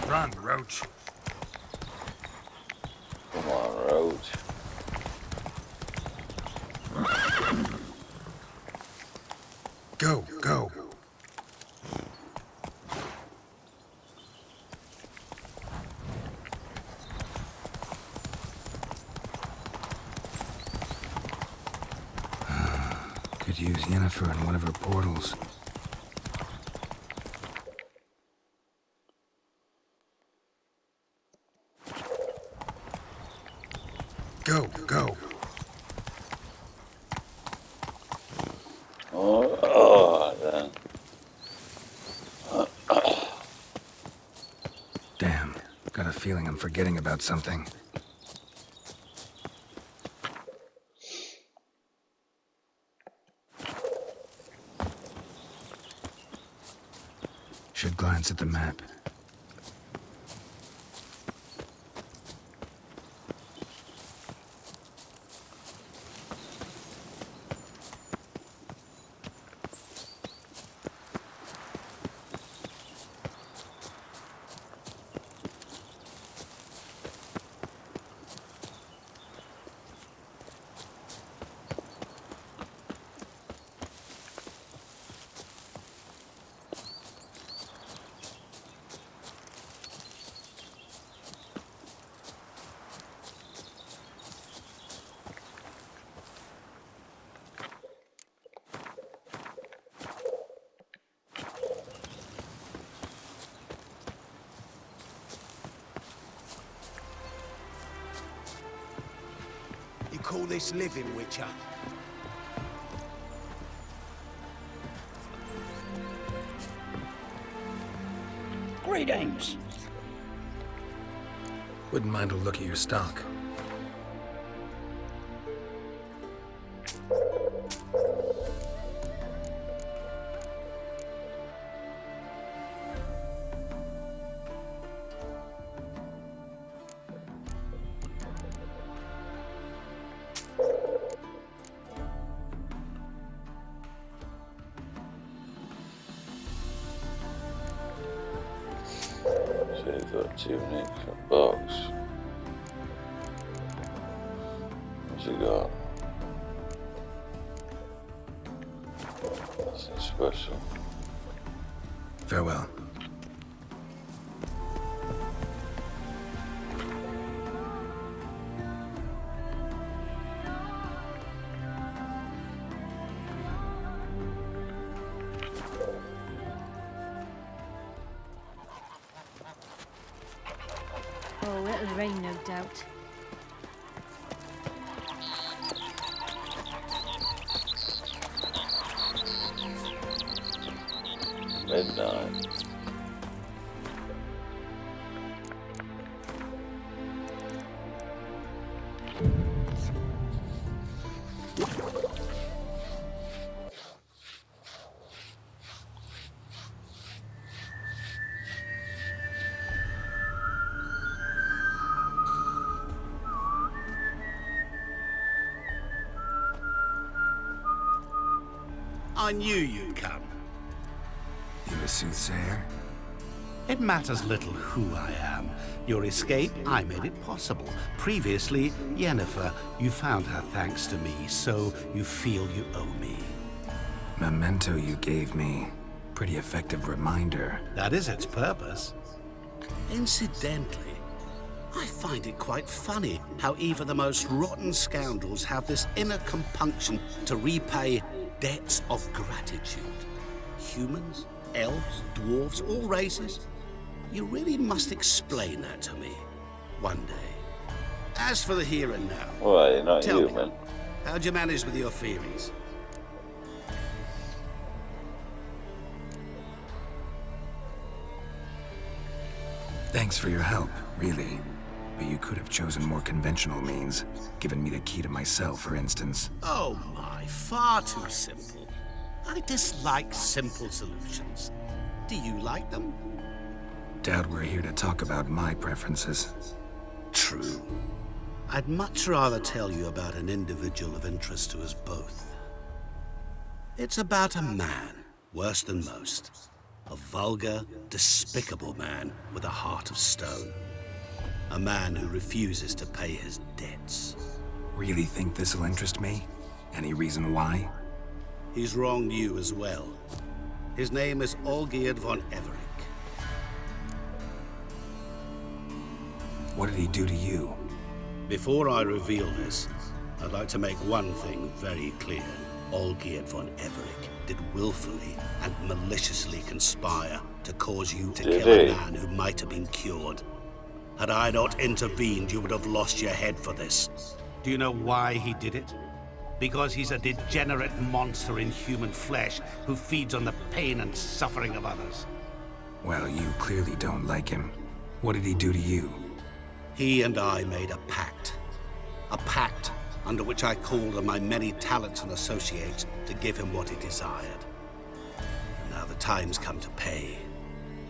Run, Roach. Come on, Roach. Go, go. Could use Yennefer in one of her portals. Go, go. Then. Damn, got a feeling I'm forgetting about something. Should glance at the map. You call this living, Witcher? Greetings. Wouldn't mind a look at your stock. So you've got tunic, a box. What's he got? Nothing special. Farewell. Oh, it'll rain, no doubt. Midnight. I knew you'd come. You a soothsayer? It matters little who I am. Your escape, I made it possible. Previously, Yennefer, you found her thanks to me, so you feel you owe me. Memento you gave me. Pretty effective reminder. That is its purpose. Incidentally, I find it quite funny how even the most rotten scoundrels have this inner compunction to repay debts of gratitude. Humans, elves, dwarves, all races. You really must explain that to me one day. As for the here and now, Well, you're not tell human. me, how'd you manage with your theories? Thanks for your help, really. But you could have chosen more conventional means. Given me the key to my cell, for instance. Oh my, far too simple. I dislike simple solutions. Do you like them? Doubt we're here to talk about my preferences. True. I'd much rather tell you about an individual of interest to us both. It's about a man, worse than most. A vulgar, despicable man with a heart of stone. A man who refuses to pay his debts. Really think this'll interest me? Any reason why? He's wronged you as well. His name is Olgierd von Everec. What did he do to you? Before I reveal this, I'd like to make one thing very clear. Olgierd von Everec did willfully and maliciously conspire to cause you to Did kill he? a man who might have been cured. Had I not intervened, you would have lost your head for this. Do you know why he did it? Because he's a degenerate monster in human flesh who feeds on the pain and suffering of others. Well, you clearly don't like him. What did he do to you? He and I made a pact. A pact under which I called on my many talents and associates to give him what he desired. And now the time's come to pay.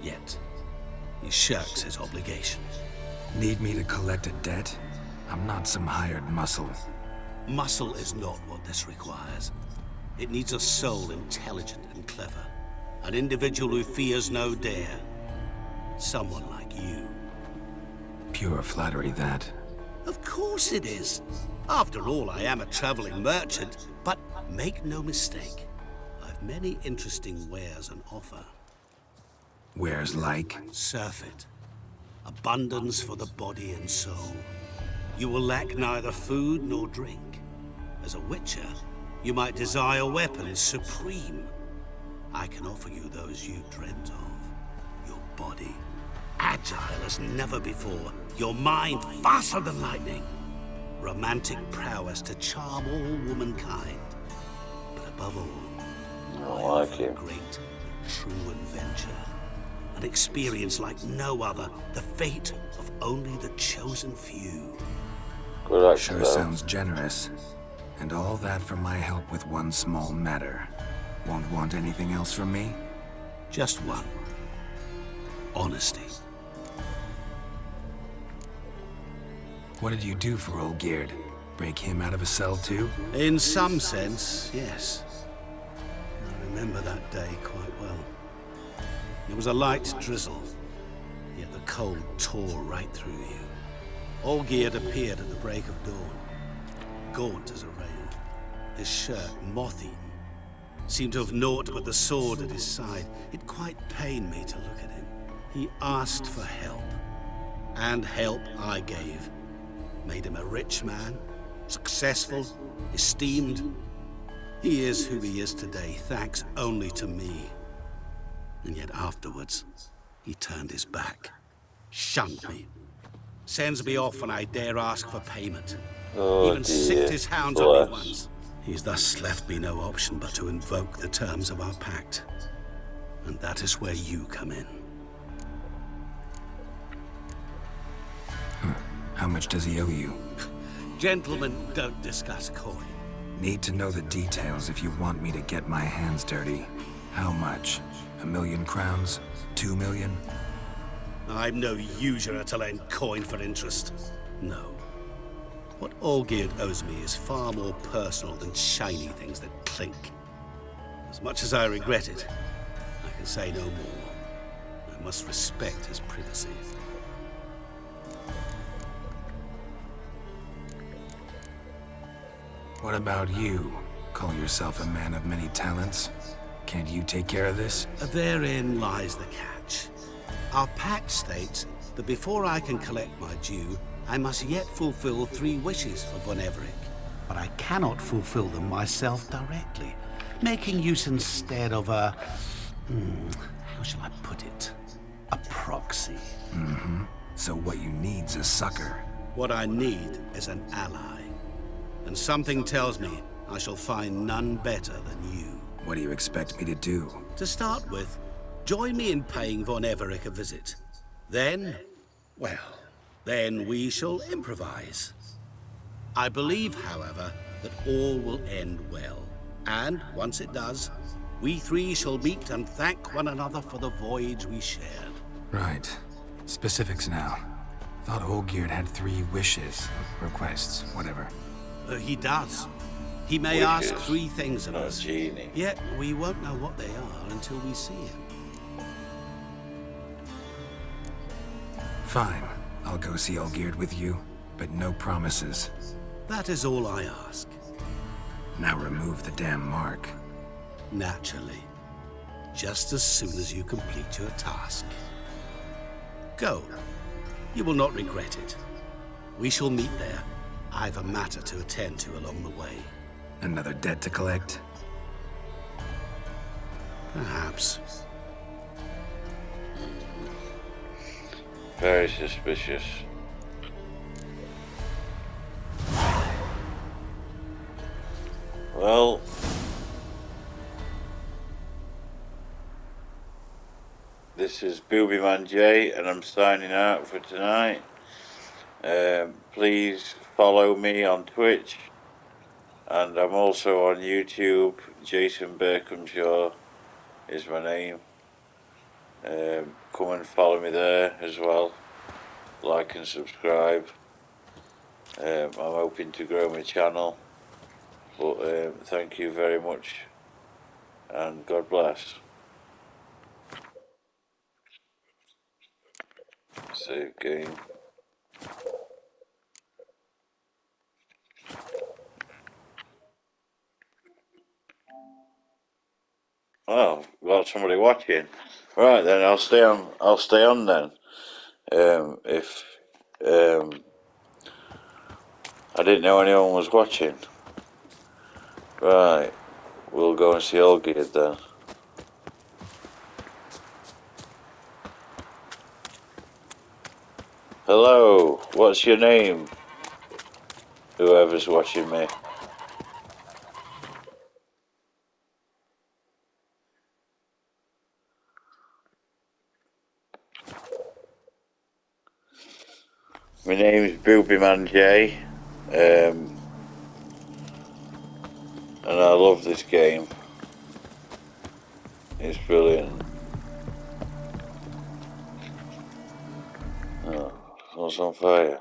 Yet, he shirks his obligation. Need me to collect a debt? I'm not some hired muscle. Muscle is not what this requires. It needs a soul intelligent and clever. An individual who fears no dare. Someone like you. Pure flattery, that. Of course it is. After all, I am a traveling merchant. But make no mistake, I've many interesting wares on offer. Wares like? Surfeit. Abundance for the body and soul. You will lack neither food nor drink. As a witcher, you might desire weapons supreme. I can offer you those you dreamt of. Your body, agile as never before. Your mind, faster than lightning. Romantic prowess to charm all womankind. But above all, I I like offer him. great and true adventure. An experience like no other. The fate of only the chosen few. Good actor, Sure though. sounds generous. And all that for my help with one small matter. Won't want anything else from me? Just one. Honesty. What did you do for Olgierd? Break him out of a cell too? In some sense, yes. I remember that day quite well. It was a light drizzle, yet the cold tore right through you. Olgierd appeared at the break of dawn, gaunt as a rail, his shirt moth-eaten. Seemed to have naught but the sword at his side. It quite pained me to look at him. He asked for help, and help I gave. Made him a rich man, successful, esteemed. He is who he is today, thanks only to me. And yet afterwards, he turned his back, shunned me, sends me off when I dare ask for payment. Oh, Even dear. sicked his hounds on me Bless. once. He's thus left me no option but to invoke the terms of our pact. And that is where you come in. How much does he owe you? Gentlemen don't discuss coin. Need to know the details if you want me to get my hands dirty. How much? 1,000,000 crowns? 2 million? I'm no usurer to lend coin for interest. No. What Olgierd owes me is far more personal than shiny things that clink. As much as I regret it, I can say no more. I must respect his privacy. What about you? Call yourself a man of many talents? Can't you take care of this? Therein lies the catch. Our pact states that before I can collect my due, I must yet fulfill 3 wishes for Von Everec. But I cannot fulfill them myself directly, making use instead of a... how shall I put it? A proxy. So what you need's a sucker. What I need is an ally. And something tells me I shall find none better than you. What do you expect me to do? To start with, join me in paying Von Everec a visit. Then, well, then we shall improvise. I believe, however, that all will end well. And once it does, we 3 shall meet and thank one another for the voyage we shared. Right. Specifics now. Thought Olgierd had 3 wishes, requests, whatever. He does. He may ask Wishes. 3 things of No us. genie. Yet we won't know what they are until we see him. Fine. I'll go see Olgierd with you, but no promises. That is all I ask. Now remove the damn mark. Naturally. Just as soon as you complete your task. Go. You will not regret it. We shall meet there. I've a matter to attend to along the way. Another debt to collect? Perhaps. Very suspicious. Well, this is Boobyman J, and I'm signing out for tonight. Please follow me on Twitch, and I'm also on YouTube. Jason Berkhamshaw is my name. Come and follow me there as well. Like and subscribe. I'm hoping to grow my channel. But thank you very much, and God bless. Save game. Oh, got somebody watching. Right then, I'll stay on. I'll stay on then. If I didn't know anyone was watching. Right, we'll go and see Olgierd then. Hello, what's your name? Whoever's watching me. My name's Boobyman J, and I love this game. It's brilliant. Oh, it's on fire.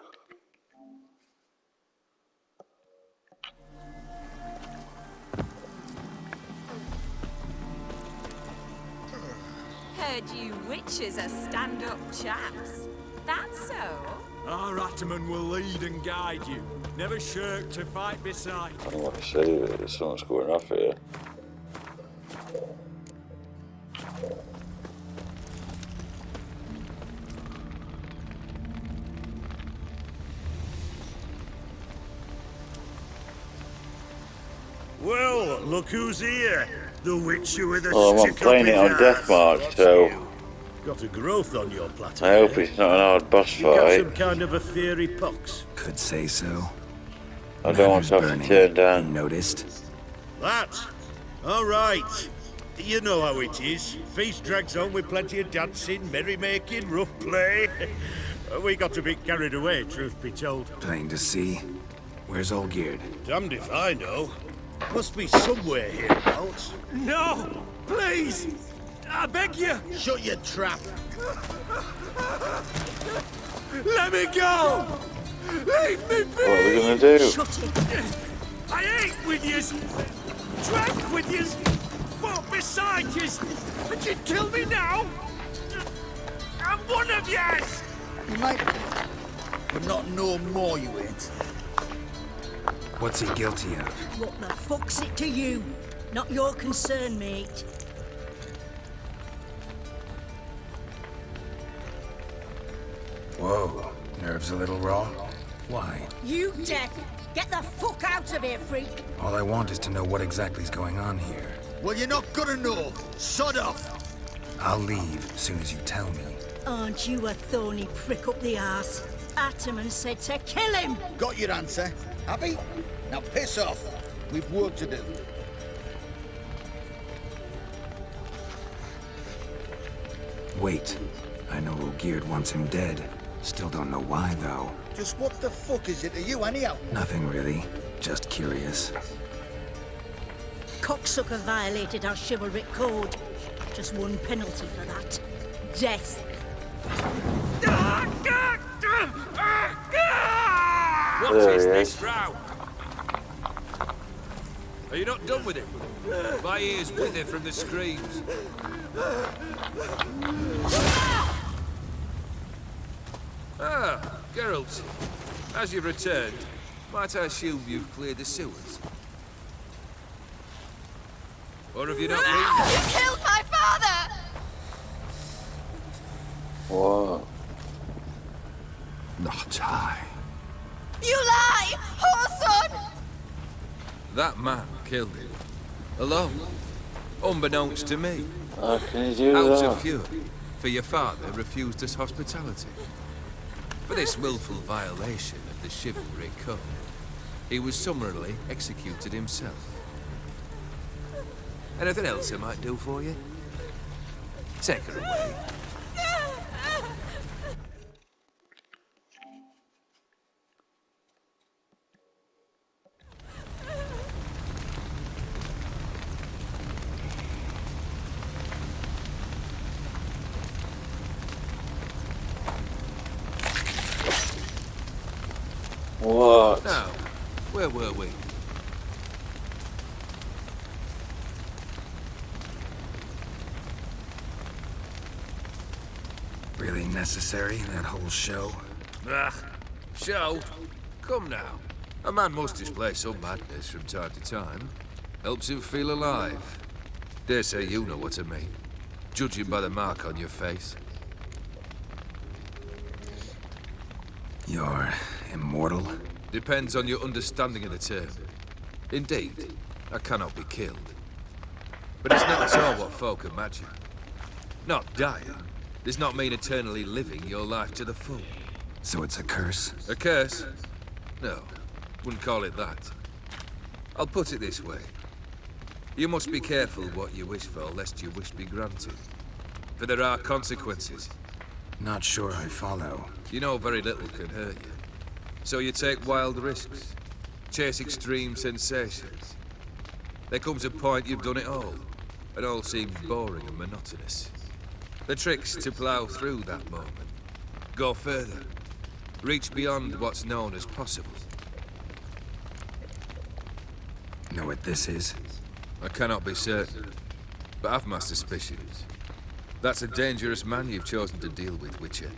Heard you witches are stand-up chaps. That's so? Our Ataman will lead and guide you. Never shirk to fight beside. I don't want to save it, something's going off here. Well, look who's here. The Witcher with a Well, I'm stick playing up it on his Death ass. March, What's so new? Got a growth on your platter. I hope eh? it's not an hard boss You got fight. some kind of a theory, Pox? Could say so. I don't want to have to Burning. turn You down. noticed? That? All right. You know how it is. Feast drags on with plenty of dancing, merrymaking, rough play. We got a bit carried away, truth be told. Plain to see. Where's Olgierd? Damned if I know. Must be somewhere hereabouts. No! Please! I beg you! Shut your trap. Let me go! Leave me be! What are we gonna do? Shut it. I ate with yous! Drank with yous! Fought beside yous! And you'd kill me now? I'm one of yous! You might but not no more you ain't. What's he guilty of? What the fuck's it to you? Not your concern, mate. Whoa. Nerves a little raw? Why? You deaf! Get the fuck out of here, freak! All I want is to know what exactly is going on here. Well, you're not gonna know. Sod off! I'll leave as soon as you tell me. Aren't you a thorny prick up the arse? Ataman said to kill him! Got your answer. Happy? Now piss off. We've work to do. Wait. I know Olgierd wants him dead. Still don't know why, though. Just what the fuck is it to you, anyhow? Nothing really. Just curious. Cocksucker violated our chivalric code. Just one penalty for that. Death. What There is he this is. row? Are you not done with it? My ears wither from the screams. Ah, Geralt. As you've returned, might I assume you've cleared the sewers? Or have you not been? You killed my father! What? Not I. You lie! Whoreson! That man killed him. Alone. Unbeknownst to me. How can you do Out that? of fury, for your father refused us hospitality. For this willful violation of the chivalry code, he was summarily executed himself. Anything else I might do for you? Take her away. What? Now, where were we? Really necessary, that whole show? Ah, show? Come now. A man must display some madness from time to time. Helps him feel alive. Dare say you know what I mean. Judging by the mark on your face. You're immortal? Depends on your understanding of the term. Indeed, I cannot be killed. But it's not at all what folk imagine. Not dying does not mean eternally living your life to the full. So it's a curse? A curse? No, wouldn't call it that. I'll put it this way. You must be careful what you wish for, lest your wish be granted. For there are consequences. Not sure I follow. You know very little can hurt you. So you take wild risks, chase extreme sensations. There comes a point you've done it all seems boring and monotonous. The trick's to plough through that moment. Go further. Reach beyond what's known as possible. Know what this is? I cannot be certain, but I've my suspicions. That's a dangerous man you've chosen to deal with, Witcher.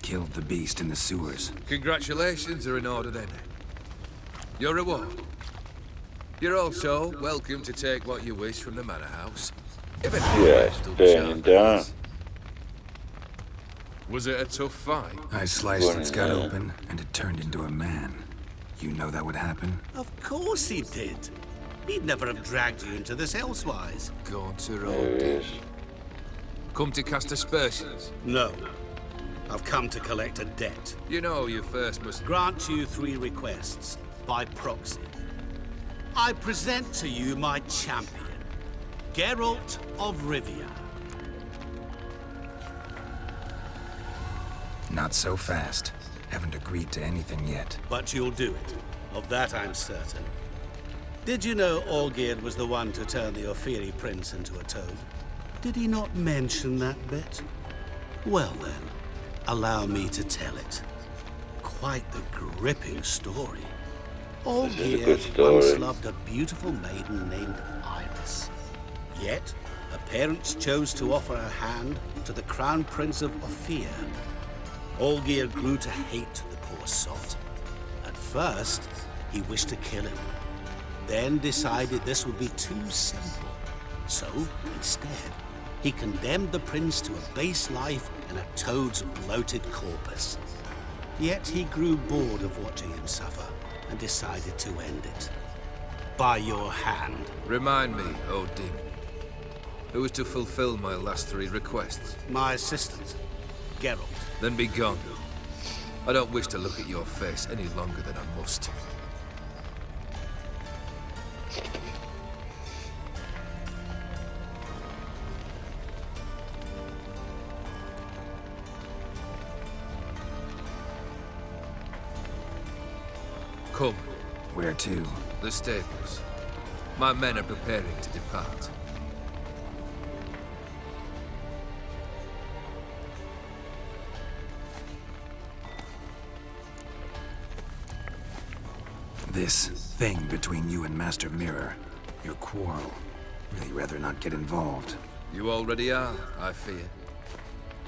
Killed the beast in the sewers. Congratulations are in order then. Your reward. You're also welcome to take what you wish from the manor house. If Yes, burning down. Was it a tough fight? I sliced its gut Yeah. open, and it turned into a man. You know that would happen? Of course he did. He'd never have dragged you into this elsewise. Gaunter There old it dear. is. Come to cast aspersions. No. I've come to collect a debt. You know you first must... Grant you 3 requests, by proxy. I present to you my champion, Geralt of Rivia. Not so fast. Haven't agreed to anything yet. But you'll do it. Of that I'm certain. Did you know Olgierd was the one to turn the Ophiri prince into a toad? Did he not mention that bit? Well then, allow me to tell it. Quite the gripping story. This is a good Olgierd story. once loved a beautiful maiden named Iris. Yet, her parents chose to offer her hand to the Crown Prince of Ophir. Olgierd grew to hate the poor sot. At first, he wished to kill him. Then decided this would be too simple. So, instead, he condemned the prince to a base life in a toad's bloated corpus. Yet he grew bored of watching him suffer and decided to end it. By your hand. Remind me, Odin. Who is to fulfill my last 3 requests? My assistant, Geralt. Then be gone. I don't wish to look at your face any longer than I must. Come, Where to? the stables. My men are preparing to depart. This thing between you and Master Mirror. Your quarrel. Really rather not get involved. You already are, I fear.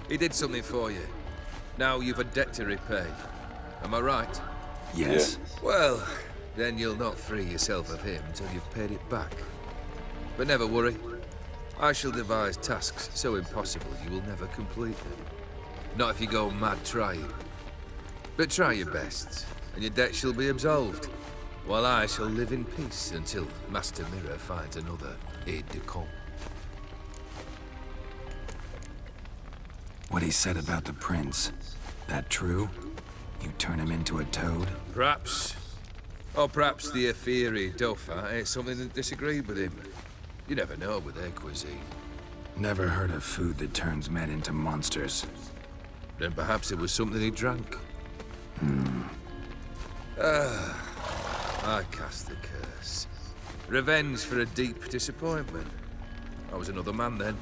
He did something for you. Now you've a debt to repay. Am I right? Yes. Well, then you'll not free yourself of him until you've paid it back. But never worry. I shall devise tasks so impossible you will never complete them. Not if you go mad trying. But try your best, and your debt shall be absolved, while I shall live in peace until Master Mirror finds another aide-de-camp. What he said about the prince, that true? You turn him into a toad? Perhaps. Or perhaps the Aetheri Dauphin ate something that disagreed with him. You never know with their cuisine. Never heard of food that turns men into monsters. Then perhaps it was something he drank. I cast the curse. Revenge for a deep disappointment. I was another man then.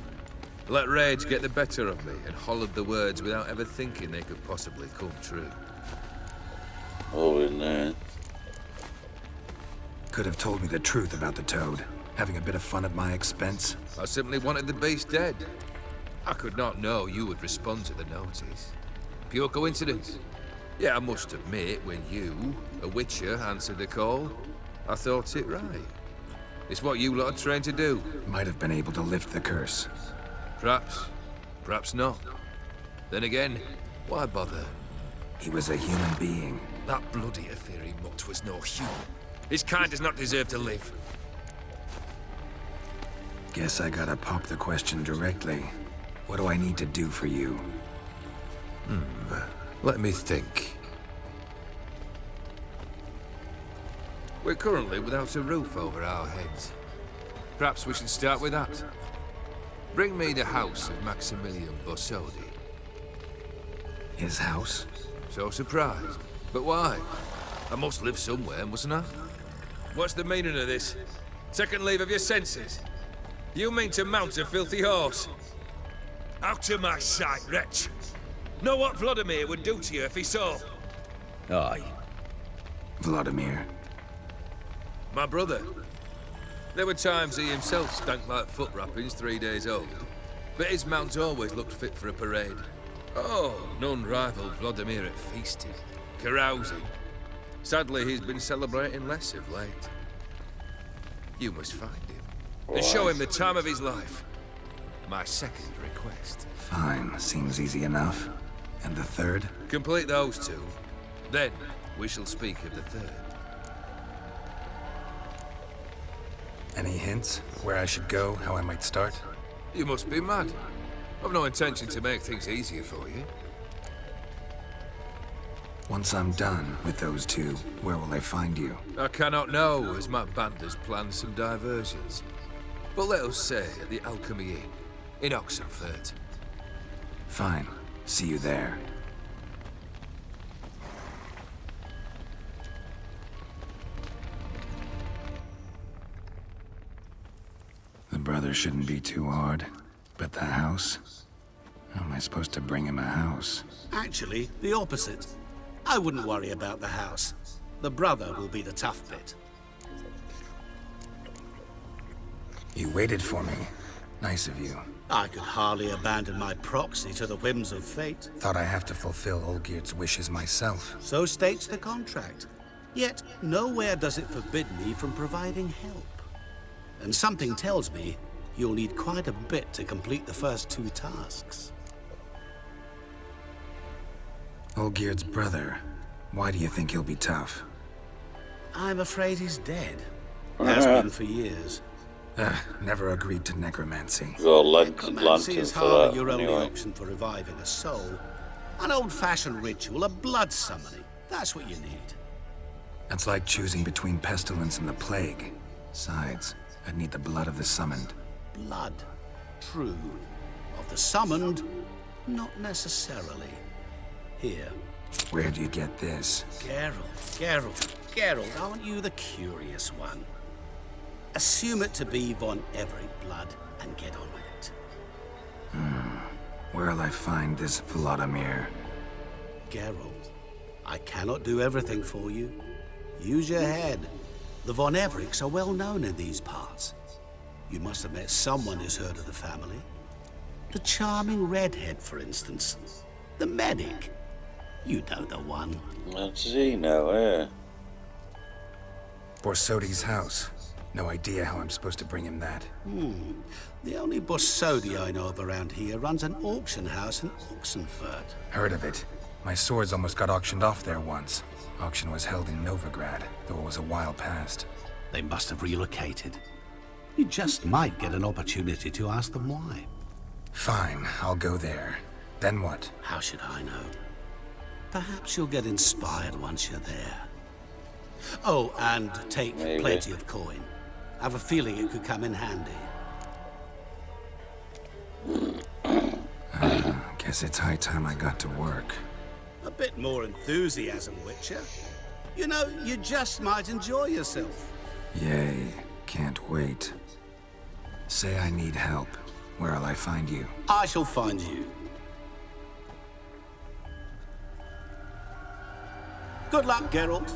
Let rage get the better of me and hollered the words without ever thinking they could possibly come true. Oh, in there. Could have told me the truth about the toad. Having a bit of fun at my expense. I simply wanted the beast dead. I could not know you would respond to the notice. Pure coincidence. Yeah, I must admit, when you, a witcher, answered the call, I thought it right. It's what you lot are trained to do. Might have been able to lift the curse. Perhaps. Perhaps not. Then again, why bother? He was a human being. That bloody Aetheri mutt was no human. His kind does not deserve to live. Guess I gotta pop the question directly. What do I need to do for you? Let me think. We're currently without a roof over our heads. Perhaps we should start with that. Bring me the house of Maximilian Borsodi. His house? So surprised. But why? I must live somewhere, mustn't I? What's the meaning of this? Second leave of your senses? You mean to mount a filthy horse? Out of my sight, wretch! Know what Vladimir would do to you if he saw? Aye. Vladimir. My brother. There were times he himself stank like foot wrappings 3 days old, but his mount always looked fit for a parade. Oh, none rivaled Vladimir at feasting, carousing. Sadly, he's been celebrating less of late. You must find him, and show him the time of his life. My second request. Fine, seems easy enough. And the third? Complete those two, then we shall speak of the third. Any hints? Where I should go? How I might start? You must be mad. I've no intention to make things easier for you. Once I'm done with those two, where will I find you? I cannot know, as my band has planned some diversions. But let us say at the Alchemy Inn, in Oxenfurt. Fine. See you there. The brother shouldn't be too hard. But the house? How am I supposed to bring him a house? Actually, the opposite. I wouldn't worry about the house. The brother will be the tough bit. You waited for me. Nice of you. I could hardly abandon my proxy to the whims of fate. Thought I have to fulfill Olgierd's wishes myself. So states the contract. Yet, nowhere does it forbid me from providing help. And something tells me you'll need quite a bit to complete the first two tasks. Olgierd's brother. Why do you think he'll be tough? I'm afraid he's dead. Has been for years. Never agreed to necromancy. Necromancy is hardly your only anyway. option for reviving a soul. An old-fashioned ritual, a blood summoning. That's what you need. That's like choosing between pestilence and the plague. Besides, I'd need the blood of the summoned. Blood. True. Of the summoned, not necessarily. Here. Where do you get this? Geralt, aren't you the curious one? Assume it to be Von Everett blood and get on with it. Where'll I find this Vladimir? Geralt, I cannot do everything for you. Use your head. The Von Evericks are well known in these parts. You must have met someone who's heard of the family. The charming redhead, for instance. The medic. You know the one. That's Zeno, eh? Borsodi's house. No idea how I'm supposed to bring him that. The only Borsodi I know of around here runs an auction house in Oxenfurt. Heard of it. My swords almost got auctioned off there once. Auction was held in Novigrad, though it was a while past. They must have relocated. You just might get an opportunity to ask them why. Fine, I'll go there. Then what? How should I know? Perhaps you'll get inspired once you're there. Oh, and take Maybe. plenty of coin. I have a feeling it could come in handy. Guess it's high time I got to work. A bit more enthusiasm, Witcher. You know, you just might enjoy yourself. Yay, can't wait. Say I need help. Where'll I find you? I shall find you. Good luck, Geralt.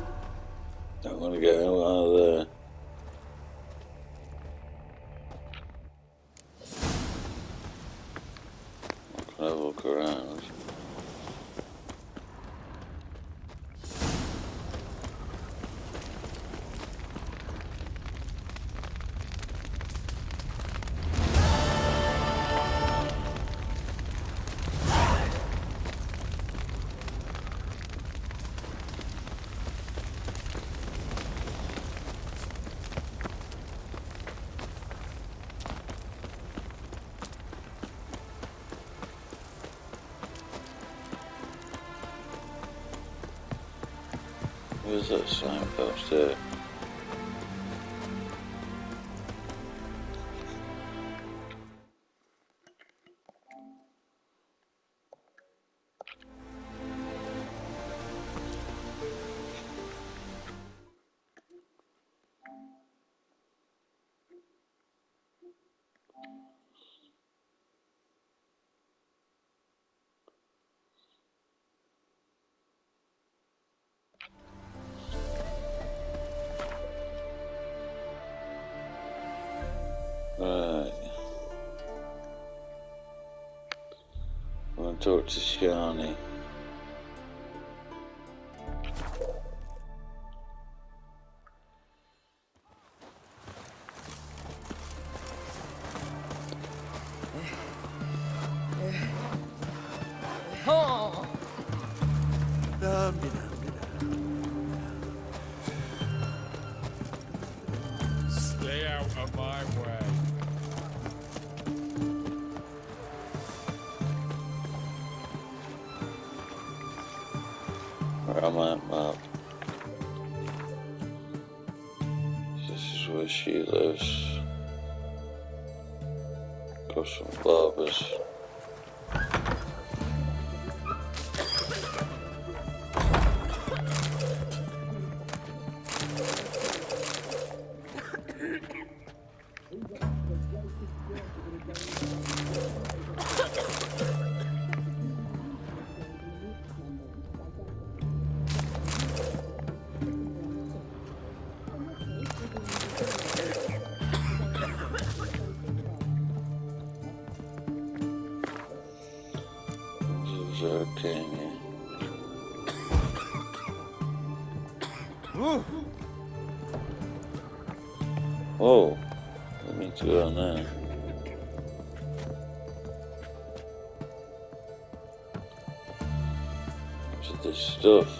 Don't want to get out of there. I'll have a look around. Where's that signpost there? Right. I want to talk to Shani. Stay out of my way. Where am I at map? This is where she lives. Got some barbers. Okay. Whoa, let me do it on there. What's this stuff?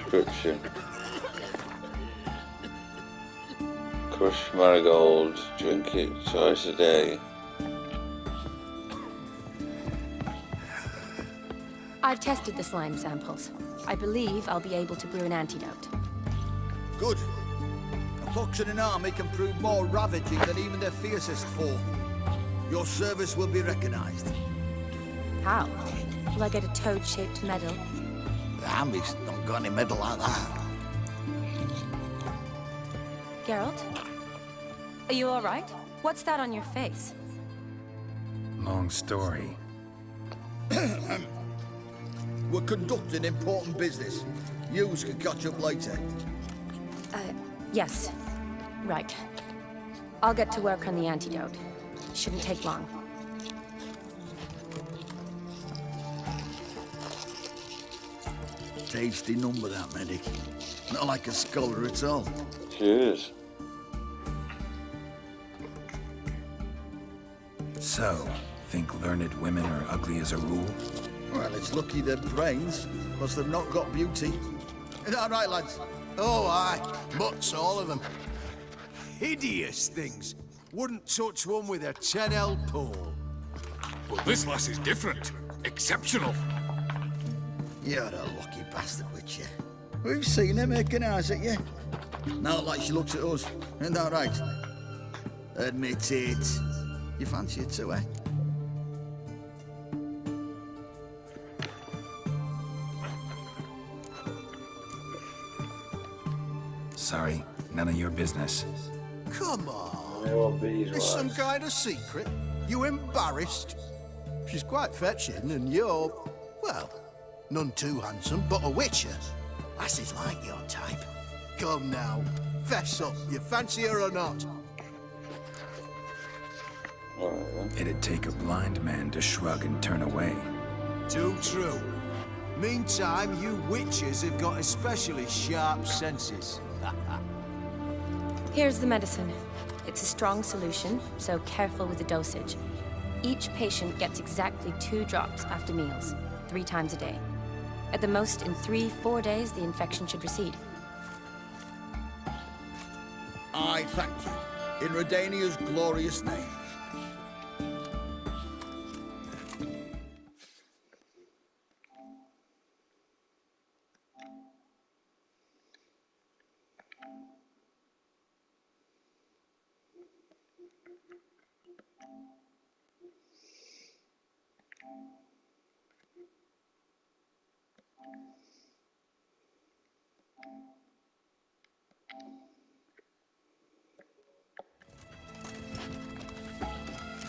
Prescription. Crushed marigold, drink it twice a day. I've tested the slime samples. I believe I'll be able to brew an antidote. Good. A pox in an army can prove more ravaging than even their fiercest foe. Your service will be recognized. How? Will I get a toad-shaped medal? The Ambys don't got any medal like that. Geralt? Are you alright? What's that on your face? Long story. We're conducting important business. Yous can catch up later. Yes. Right. I'll get to work on the antidote. Shouldn't take long. Tasty number, that medic. Not like a scholar at all. Cheers. So, think learned women are ugly as a rule? Well, it's lucky they're brains, plus they've not got beauty. Is that right, lads? Oh, aye. Mutts, all of them. Hideous things. Wouldn't touch one with a 10L pole. But this lass is different. Exceptional. You're a lucky bastard, Witcher. We've seen her making eyes at you. Not like she looks at us. Isn't that right? Admit it. You fancy her too, eh? Sorry, none of your business. Come on. No bees, It's some lads. kind of secret. You embarrassed? She's quite fetching, and you're, well, none too handsome, but a witcher. Lasses like your type. Come now, fess up. You fancy her or not? It'd take a blind man to shrug and turn away. Too true. Meantime, you witches have got especially sharp senses. Here's the medicine. It's a strong solution, so careful with the dosage. Each patient gets exactly 2 drops after meals, 3 times a day. At the most, in 3-4 days, the infection should recede. I thank you. In Redania's glorious name.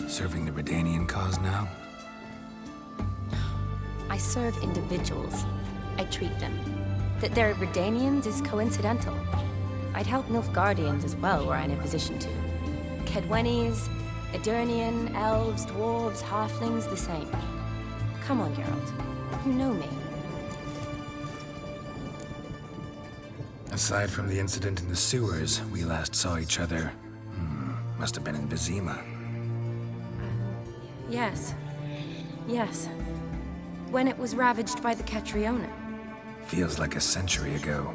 Serving the Redanian cause now? I serve individuals. I treat them. That they're Redanians is coincidental. I'd help Nilfgaardians as well were I in a position to. Kedwenis, Edirnian, elves, dwarves, halflings, the same. Come on, Geralt. You know me. Aside from the incident in the sewers, we last saw each other. Must have been in Vizima. Yes. Yes. When it was ravaged by the Catriona. Feels like a century ago.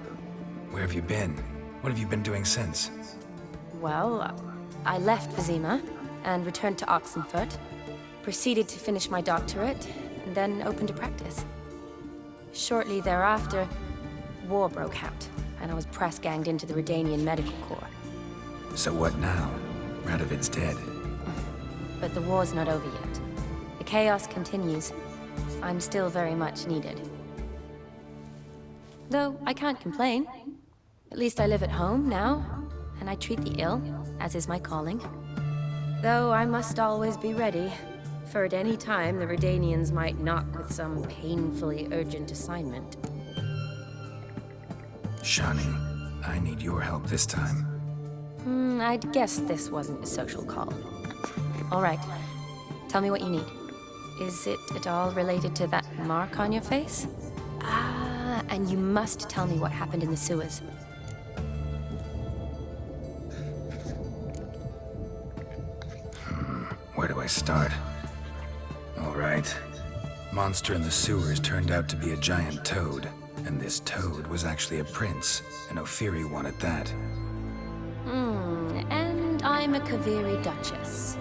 Where have you been? What have you been doing since? Well, I left Vizima and returned to Oxenfurt, proceeded to finish my doctorate, and then opened a practice. Shortly thereafter, war broke out, and I was press-ganged into the Redanian Medical Corps. So what now? Radovid's dead. But the war's not over yet. The chaos continues. I'm still very much needed. Though I can't complain. At least I live at home now, and I treat the ill, as is my calling. Though I must always be ready, for at any time the Redanians might knock with some painfully urgent assignment. Shani, I need your help this time. I'd guess this wasn't a social call. All right. Tell me what you need. Is it at all related to that mark on your face? Ah, and you must tell me what happened in the sewers. Where do I start? All right. Monster in the sewers turned out to be a giant toad. And this toad was actually a prince, an Ophiri one at that. And I'm a Kaviri Duchess.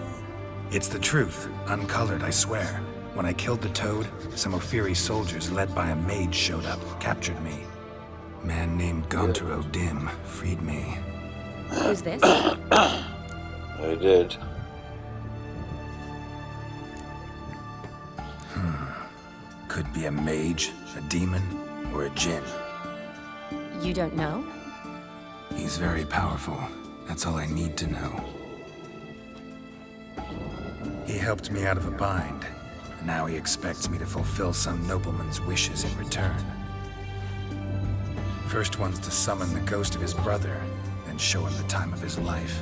It's the truth, uncolored, I swear. When I killed the toad, some Ophiri soldiers led by a mage showed up, captured me. Man named Gontaro Dim freed me. Who's this? I did. Could be a mage, a demon, or a djinn. You don't know? He's very powerful. That's all I need to know. He helped me out of a bind. And now he expects me to fulfill some nobleman's wishes in return. First one's to summon the ghost of his brother, then show him the time of his life.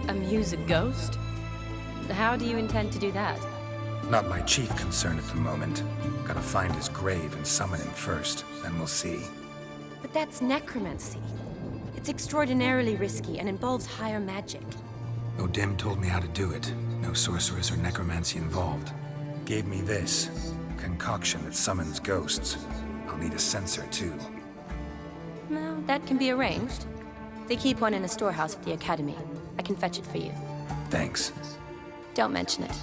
Amuse a ghost? How do you intend to do that? Not my chief concern at the moment. Gotta find his grave and summon him first, then we'll see. But that's necromancy. It's extraordinarily risky and involves higher magic. O'Dim told me how to do it. No sorceress or necromancy involved. Gave me this concoction that summons ghosts. I'll need a censer too. Well, that can be arranged. They keep one in a storehouse at the Academy. I can fetch it for you. Thanks. Don't mention it.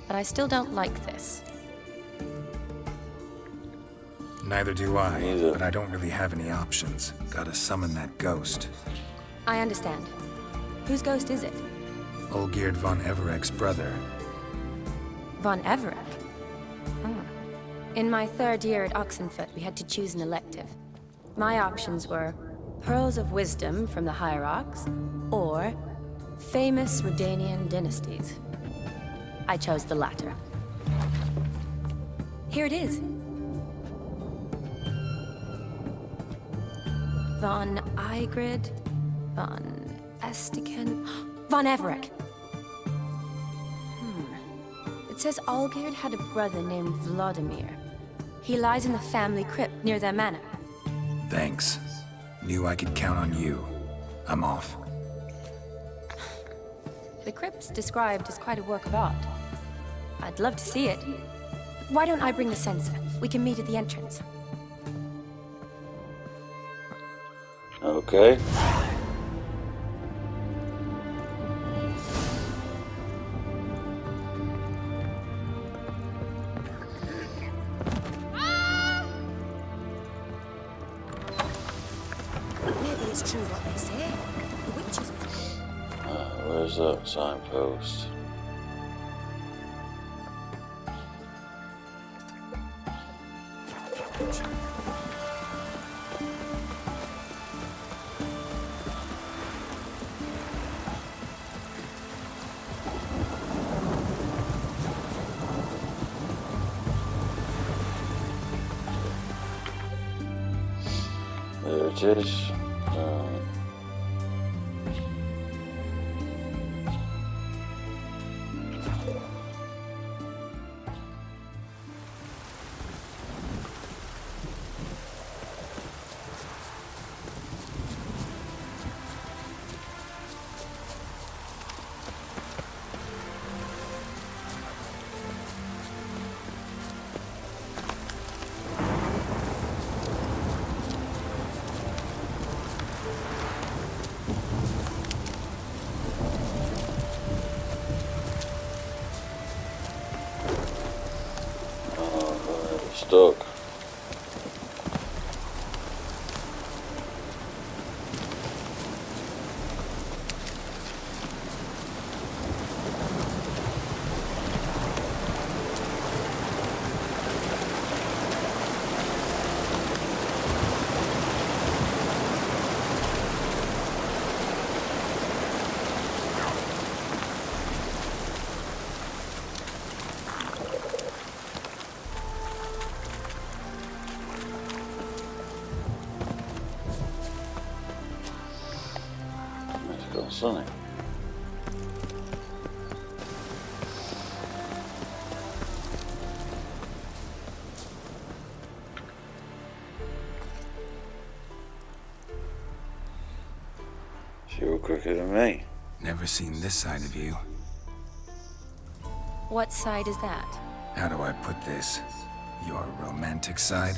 But I still don't like this. Neither do I, but I don't really have any options. Gotta summon that ghost. I understand. Whose ghost is it? Olgierd von Everek's brother. Von Everek? In my third year at Oxenfoot, we had to choose an elective. My options were Pearls of Wisdom from the Hierarchs, or famous Redanian dynasties. I chose the latter. Here it is. Von Igrid, von Estiken, von Everek. It says Olgierd had a brother named Vladimir. He lies in the family crypt near their manor. Thanks. Knew I could count on you. I'm off. The crypt's described as quite a work of art. I'd love to see it. Why don't I bring the censer? We can meet at the entrance. Okay. Maybe it's true what they say. The witches. Where's that signpost? There it is. Stuck. Sunny. She was quicker than me. Never seen this side of you. What side is that? How do I put this? Your romantic side?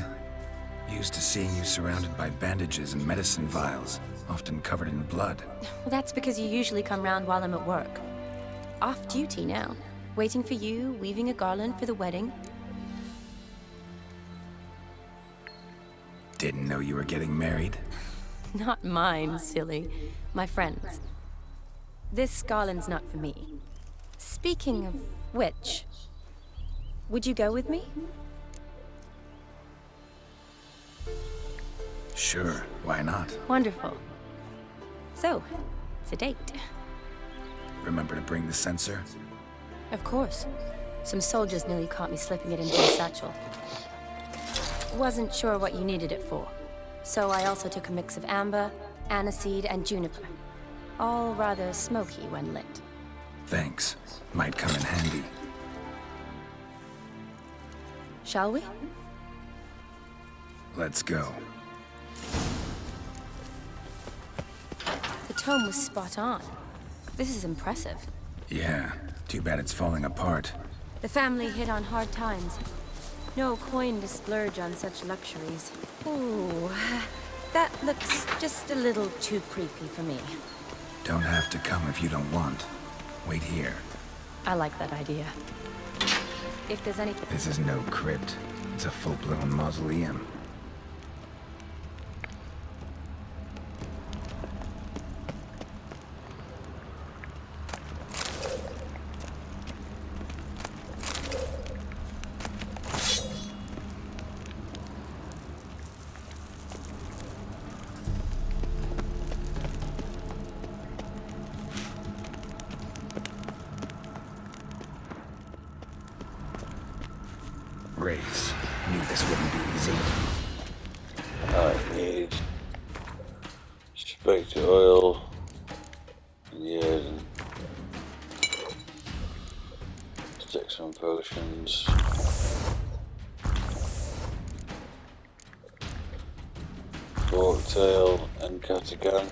Used to seeing you surrounded by bandages and medicine vials, often covered in blood. Well, that's because you usually come round while I'm at work. Off duty now. Waiting for you, weaving a garland for the wedding. Didn't know you were getting married? Not mine, silly. My friend's. This garland's not for me. Speaking of which, would you go with me? Sure, why not? Wonderful. So, it's a date. Remember to bring the sensor? Of course. Some soldiers nearly caught me slipping it into a satchel. Wasn't sure what you needed it for. So I also took a mix of amber, aniseed, and juniper. All rather smoky when lit. Thanks. Might come in handy. Shall we? Let's go. The tome was spot on. This is impressive. Yeah, too bad it's falling apart. The family hit on hard times. No coin to splurge on such luxuries. Ooh, that looks just a little too creepy for me. Don't have to come if you don't want. Wait here. I like that idea. If there's any... This is no crypt. It's a full-blown mausoleum. Wraiths. Knew this wouldn't be easy. I need spectre oil. Yeah. Let's take some potions. Forktail and Katagan.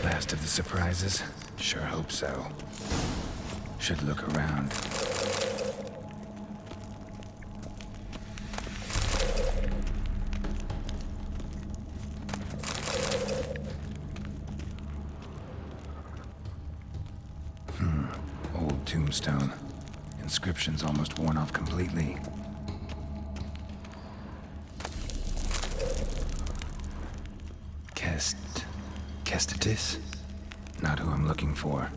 Last of the surprises? Sure hope so. Should look around. Old tombstone. Inscription's almost worn off completely. Kestatis? Not who I'm looking for.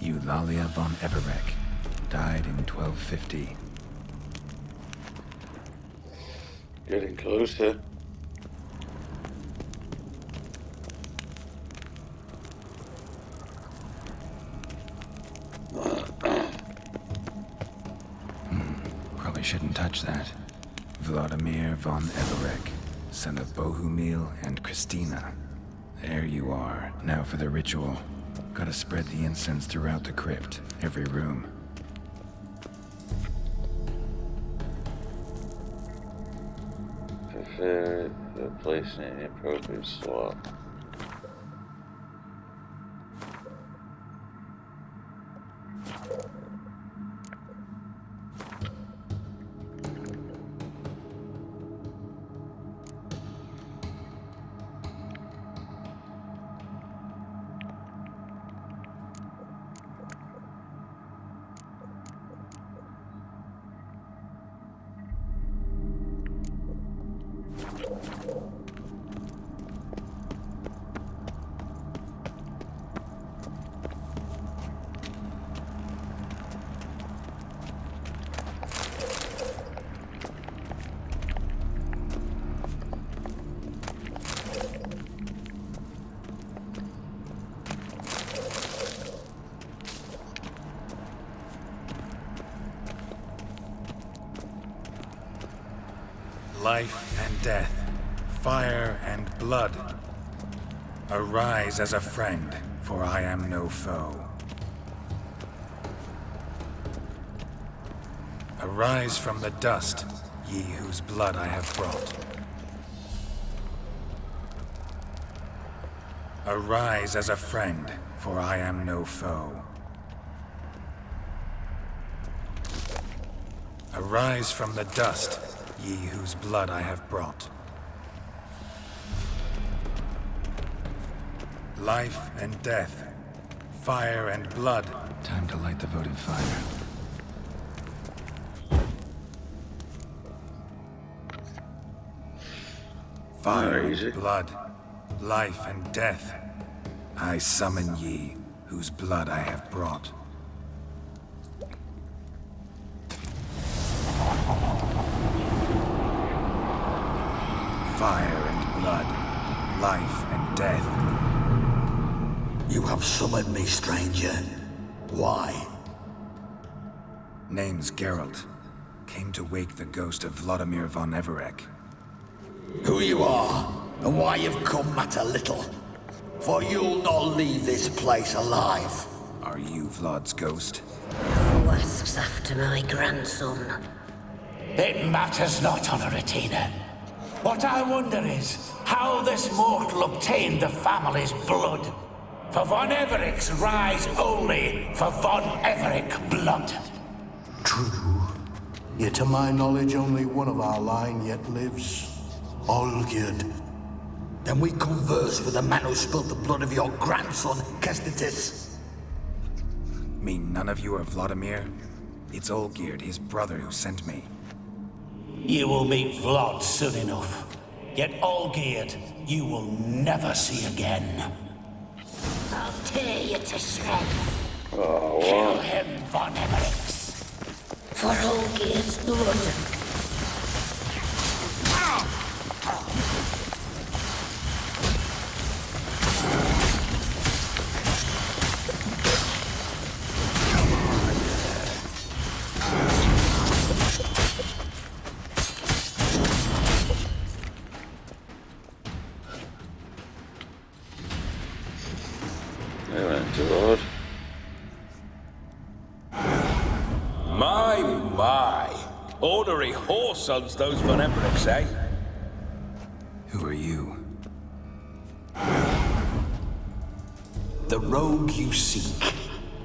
Eulalia von Everec. Died in 1250. Getting closer. Probably shouldn't touch that. Vladimir von Everec, son of Bohumil and Christina. There you are. Now for the ritual. Gotta spread the incense throughout the crypt, every room. Prefer placing it in the appropriate slot. life and death, fire and blood. Arise as a friend, for I am no foe. Arise from the dust, ye whose blood I have brought. Arise as a friend, for I am no foe. Arise from the dust, ye whose blood I have brought. Life and death, fire and blood. Time to light the votive fire. Fire and blood, life and death. I summon ye, whose blood I have brought. Fire and blood, life and death. You have summoned me, stranger. Why? Name's Geralt. Came to wake the ghost of Vladimir von Everec. Who you are, and why you've come matter little. For you'll not leave this place alive. Are you Vlad's ghost? Who asks after my grandson? It matters not, Honoratina. What I wonder is how this mortal obtained the family's blood. For von Everec's rise only for von Everec blood. True. Yet to my knowledge, only one of our line yet lives. Olgierd. Then we converse with the man who spilled the blood of your grandson, Kestitis. Mean none of you are Vladimir? It's Olgierd, his brother, who sent me. You will meet Vlad soon enough. Yet Olgierd, you will never see again. I'll tear you to shreds. Kill him, von Everec. For Olgierd's blood. My. Ornery whoresons those von Everecs, eh? Who are you? The rogue you seek.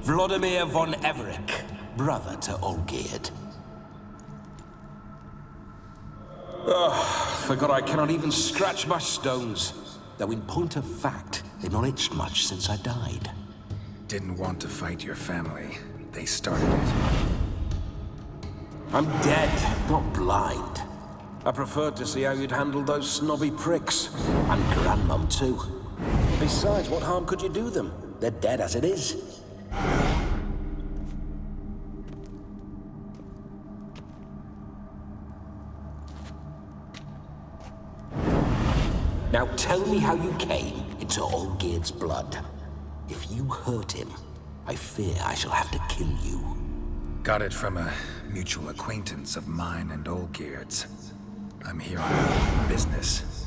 Vladimir von Everec, brother to Olgierd. Forgot I cannot even scratch my stones. Though in point of fact, they've not itched much since I died. Didn't want to fight your family. They started it. I'm dead, not blind. I preferred to see how you'd handle those snobby pricks. And Grandmum, too. Besides, what harm could you do them? They're dead as it is. Now tell me how you came into Olgierd's blood. If you hurt him, I fear I shall have to kill you. Got it from a mutual acquaintance of mine and Olgierd's. I'm here on business.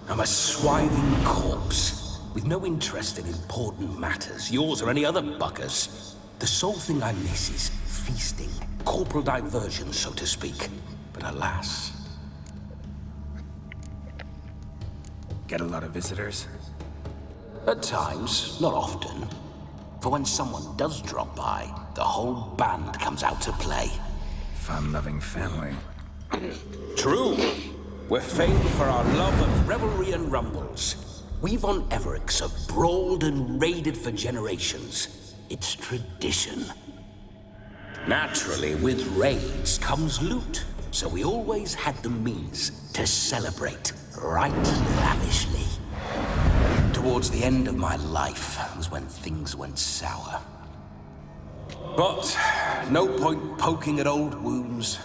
I'm a swithing corpse, with no interest in important matters, yours or any other buggers. The sole thing I miss is feasting, corporal diversion, so to speak. But alas... Get a lot of visitors? At times, not often. For when someone does drop by, the whole band comes out to play. Fun-loving family. True. We're famed for our love of revelry and rumbles. We von Everecs have brawled and raided for generations. It's tradition. Naturally, with raids comes loot, so we always had the means to celebrate right lavishly. Towards the end of my life was when things went sour. But no point poking at old wounds.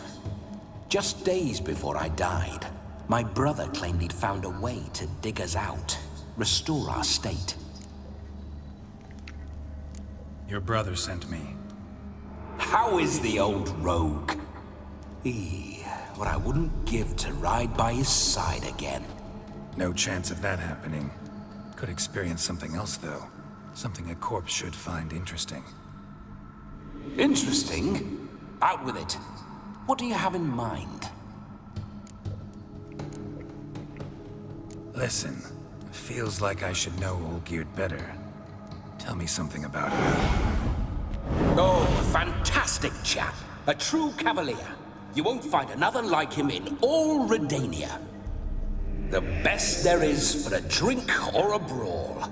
Just days before I died, my brother claimed he'd found a way to dig us out, restore our state. Your brother sent me. How is the old rogue? What I wouldn't give to ride by his side again. No chance of that happening. Could experience something else, though. Something a corpse should find interesting. Interesting? Out with it. What do you have in mind? Listen, feels like I should know Olgierd better. Tell me something about him. Oh, a fantastic chap. A true cavalier. You won't find another like him in all Redania. The best there is for a drink or a brawl.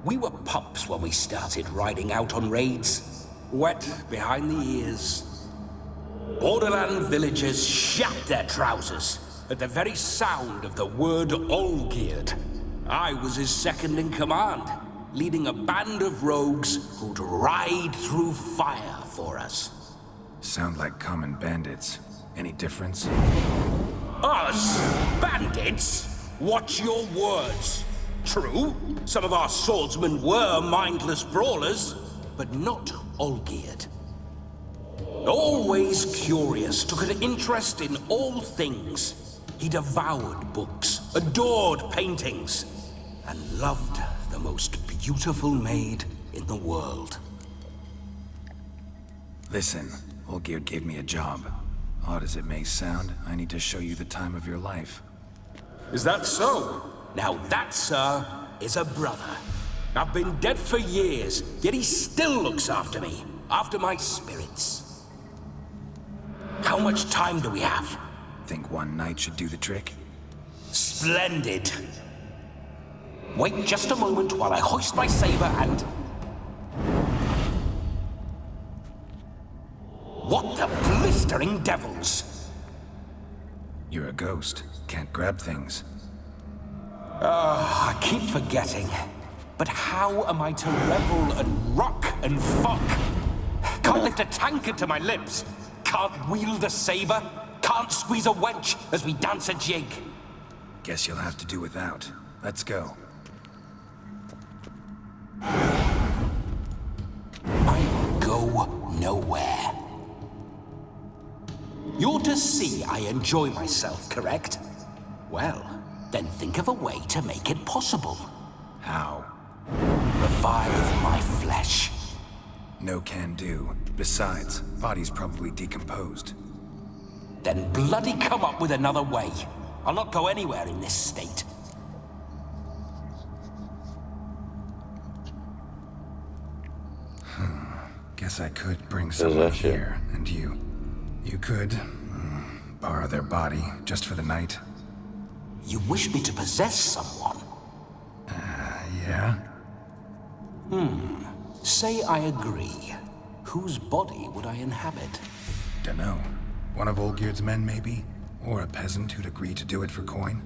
We were pups when we started riding out on raids. Wet behind the ears. Borderland villagers shat their trousers at the very sound of the word Olgierd. I was his second in command, leading a band of rogues who'd ride through fire for us. Sound like common bandits. Any difference? Us? Bandits? Watch your words. True, some of our swordsmen were mindless brawlers, but not Olgierd. Always curious, took an interest in all things. He devoured books, adored paintings, and loved the most beautiful maid in the world. Listen, Olgierd gave me a job. Odd as it may sound, I need to show you the time of your life. Is that so? Now that, sir, is a brother. I've been dead for years, yet he still looks after me, after my spirits. How much time do we have? Think one night should do the trick? Splendid. Wait just a moment while I hoist my saber and... What the blistering devils? You're a ghost. Can't grab things. I keep forgetting. But how am I to revel and rock and fuck? Can't lift a tankard to my lips. Can't wield a saber. Can't squeeze a wench as we dance a jig. Guess you'll have to do without. Let's go. I go nowhere. You're to see I enjoy myself, correct? Well, then think of a way to make it possible. How? Revive my flesh. No can do. Besides, body's probably decomposed. Then bloody come up with another way. I'll not go anywhere in this state. Guess I could bring someone here, and you could borrow their body just for the night. You wish me to possess someone? Yeah? Say I agree. Whose body would I inhabit? Dunno. One of Olgierd's men, maybe? Or a peasant who'd agree to do it for coin?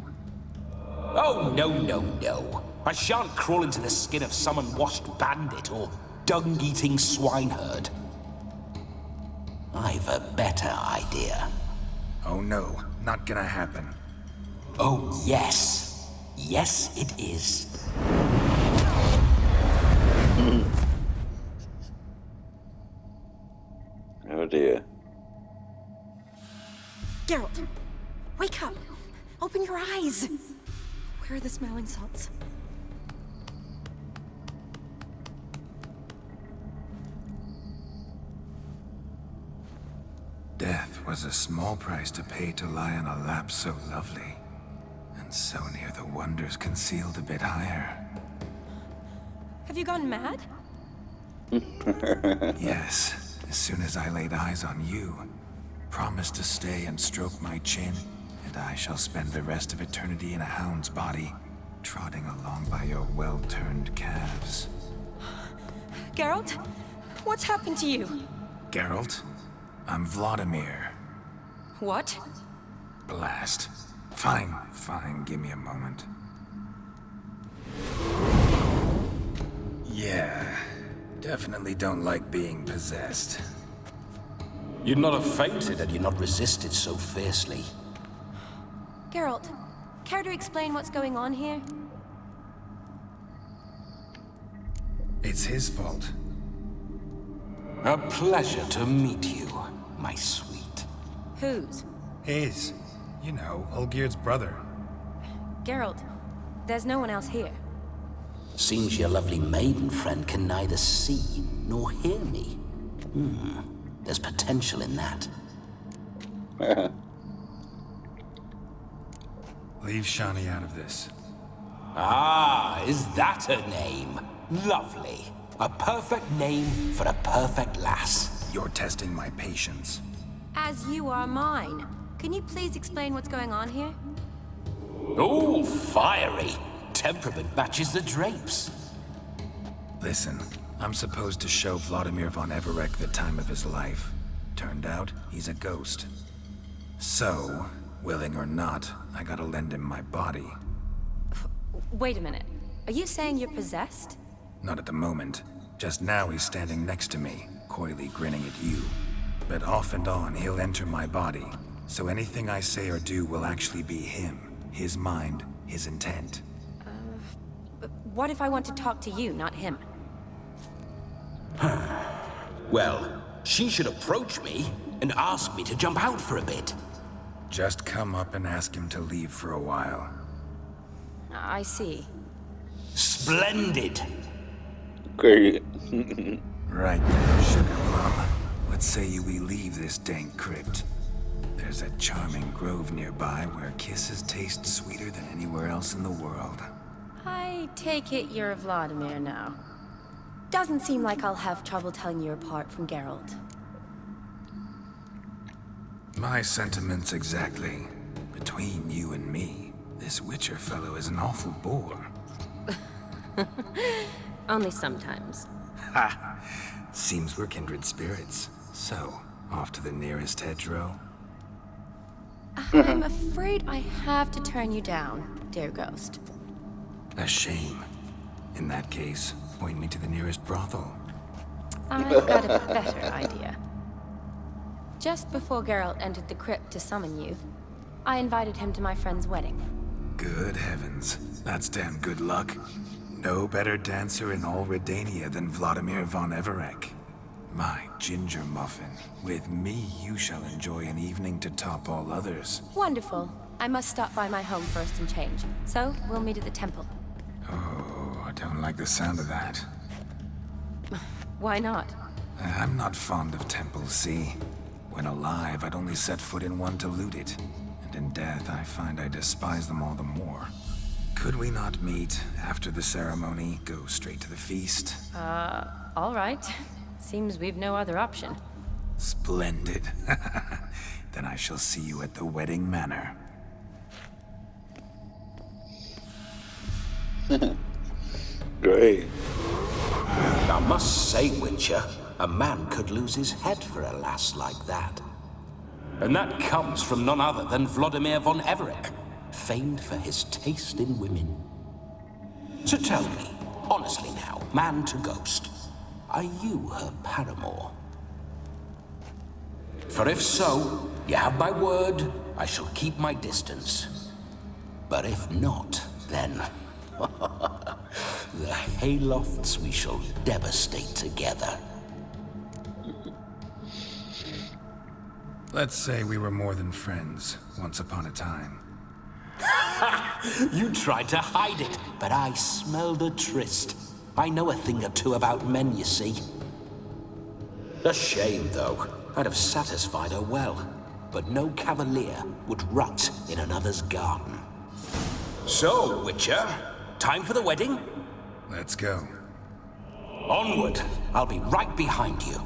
Oh, no. I shan't crawl into the skin of some unwashed bandit or dung-eating swineherd. I've a better idea. Oh no, not gonna happen. Oh, yes. Yes, it is. Oh dear. Geralt, wake up! Open your eyes! Where are the smelling salts? Death was a small price to pay to lie on a lap so lovely, and so near the wonders concealed a bit higher. Have you gone mad? Yes, as soon as I laid eyes on you, promise to stay and stroke my chin, and I shall spend the rest of eternity in a hound's body, trotting along by your well-turned calves. Geralt, what's happened to you? Geralt? I'm Vladimir. What? Blast. Fine, give me a moment. Yeah, definitely don't like being possessed. You'd not have fainted had you not resisted so fiercely. Geralt, care to explain what's going on here? It's his fault. A pleasure to meet you, my sweet. Whose? Hayes. You know, Olgierd's brother. Geralt, there's no one else here. Seems your lovely maiden friend can neither see nor hear me. There's potential in that. Leave Shani out of this. Ah, is that her name? Lovely. A perfect name for a perfect lass. You're testing my patience. As you are mine. Can you please explain what's going on here? Oh, fiery. Temperament matches the drapes. Listen, I'm supposed to show Vladimir von Everec the time of his life. Turned out, he's a ghost. So, willing or not, I gotta lend him my body. Wait a minute. Are you saying you're possessed? Not at the moment. Just now he's standing next to me, coyly grinning at you. But off and on, he'll enter my body. So anything I say or do will actually be him. His mind, his intent. What if I want to talk to you, not him? Well, she should approach me and ask me to jump out for a bit. Just come up and ask him to leave for a while. I see. Splendid! Great. Right then, Sugar Plum. What say you we leave this dank crypt? There's a charming grove nearby where kisses taste sweeter than anywhere else in the world. I take it you're Vladimir now. Doesn't seem like I'll have trouble telling you apart from Geralt. My sentiments exactly. Between you and me, this Witcher fellow is an awful bore. Only sometimes. Ha! Seems we're kindred spirits. So, off to the nearest hedgerow? I'm afraid I have to turn you down, dear ghost. A shame. In that case, point me to the nearest brothel. I've got a better idea. Just before Geralt entered the crypt to summon you, I invited him to my friend's wedding. Good heavens. That's damn good luck. No better dancer in all Redania than Vladimir von Everec. My ginger muffin. With me, you shall enjoy an evening to top all others. Wonderful. I must stop by my home first and change. So, we'll meet at the temple. Oh, I don't like the sound of that. Why not? I'm not fond of temples, see? When alive, I'd only set foot in one to loot it. And in death, I find I despise them all the more. Could we not meet after the ceremony, go straight to the feast? All right. Seems we've no other option. Splendid. Then I shall see you at the wedding manor. Great. I must say, Witcher, a man could lose his head for a lass like that. And that comes from none other than Vladimir von Everec, famed for his taste in women. So tell me, honestly now, man to ghost, are you her paramour? For if so, you have my word, I shall keep my distance. But if not, then the haylofts we shall devastate together. Let's say we were more than friends, once upon a time. You tried to hide it, but I smelled a tryst. I know a thing or two about men, you see. A shame, though. I'd have satisfied her well. But no cavalier would rot in another's garden. So, Witcher, time for the wedding? Let's go. Onward. I'll be right behind you.